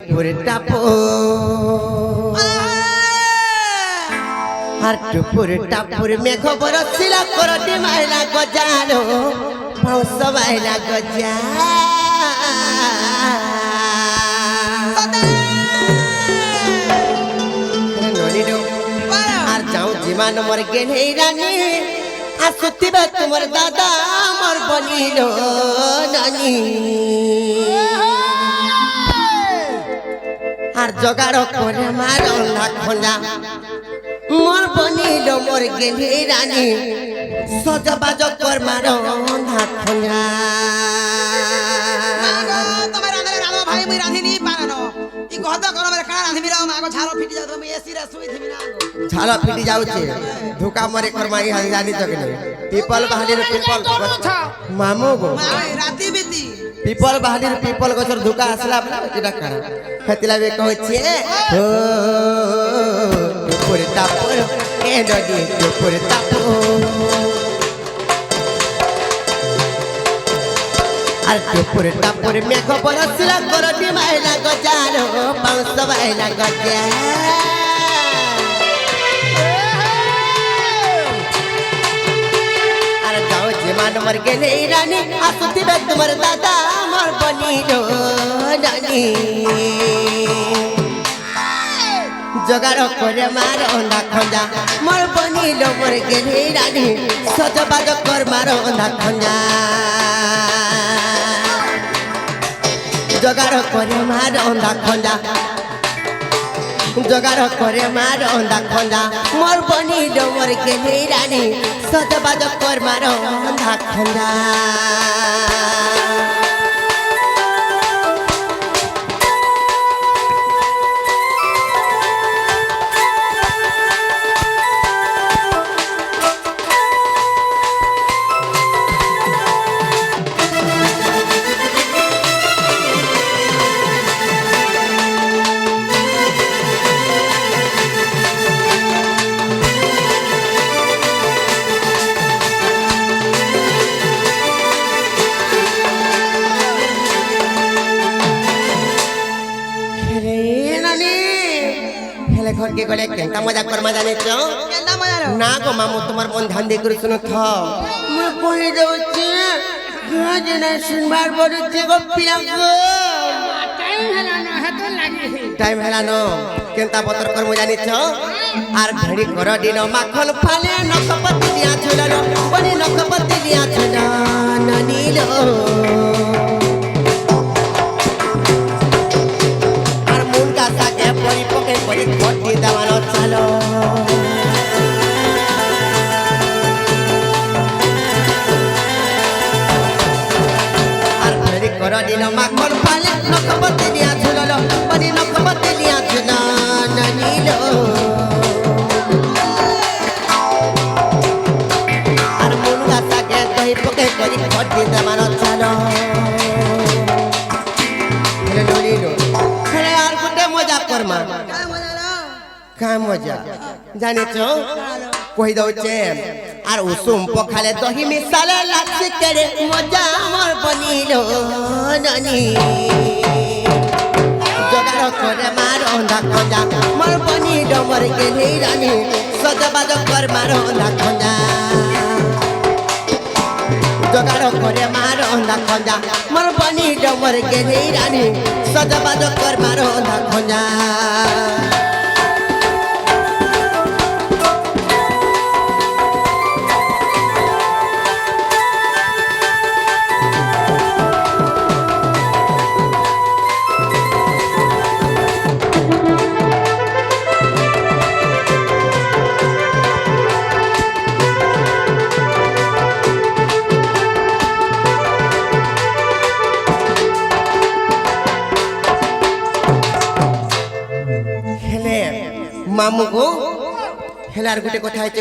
টুপুর টাপো আর টুপুর টাপুর মেঘ বরসিলা করটি মাইলা গজালো পাউস মাইলা গজা আর যাও জীবন মোর গেলেই রানী আসুতিবা তোমার দাদা আমার বলিল নানি আর জগাড় করে মারো না খোঁজা মোর বনিল মোর গেলে রানী সজবাজ কর মারো না খোঁজা তোমার রাঁধলে রাঁধো ভাই মুই রাঁধিনি পারানো ই কত গরমের কার রাঁধিবি রাও মাগো ঝালো ফিটি যাও তুমি এসি রে শুই থিবি না গো ঝালো ফিটি যাউছে ধোকা মরে করমাই হাল জানি তো কেন পিপল বাহালির পিপল মামু গো মাই রাতি বিতি পিপল বাহালির পিপল গছর ধোকা আসলা এটা কার হেতিলা বে কইছে ও টুপুর টাপুর এ নদী টুপুর টাপুর আর টুপুর টাপুর মেঘ বরসিলা করটি মাইলা গজালো পাউস মাইলা গজা আর যাও জীবন মর গেলে রানী আসুতিবে তোমার দাদা আমার বনিল নানি জগাড় করে মারো না খঞ্জা মোর বনিল মোর গেলে রানী সজবাজ কর মারো না খঞ্জা জগাড় করে মারো না খঞ্জা জগাড় করে মারো না খঞ্জা মোর বনিল মোর গেলে রানী সজবাজ কর মারো না খঞ্জা ঘরকে গলে কেনটা মজা করমা জানিছ কেনটা মজা লো না গো মামু তোমার মন ধ্যান দিয়ে করে শুনো থ মই কই দউছি গাজনা শুনবার বলতে গো পিয়া গো টাইম হেলা ন কেনটা বতর করমু জানিছ আর ঘড়ি কর দিন মাখন ফালে নকপতি দিয়া ঝুলালো বনি নকপতি দিয়া ঝুলা নানিলো ঘটি দেওয়ানো চালো আর ঘড়ি কর দিন মাখন ফালে নকপতি দিয়া ঝুলালো বনি নকপতি দিয়া ঝুলা নানিল আর মন গাছাকে দই পকে করি ঘটি দেওয়ানো চালো নলিল খেলে আর কোটে মজা করমা কা মজা জানিছ কই দউছে আর উসুম পখালে দহি মিশালে লাগছে কেড়ে মজা আমার বনিল নানি জগাড় করে মারো না খঞ্জা মোর বনিল মোর গেলে রানী সজবাজ কর মারো না খঞ্জা জগাড় করে মারো না খঞ্জা মোর বনিল মোর গেলে রানী সজবাজ কর মারো না খঞ্জা মামু গো হেলার গোটে কথা হয়েছে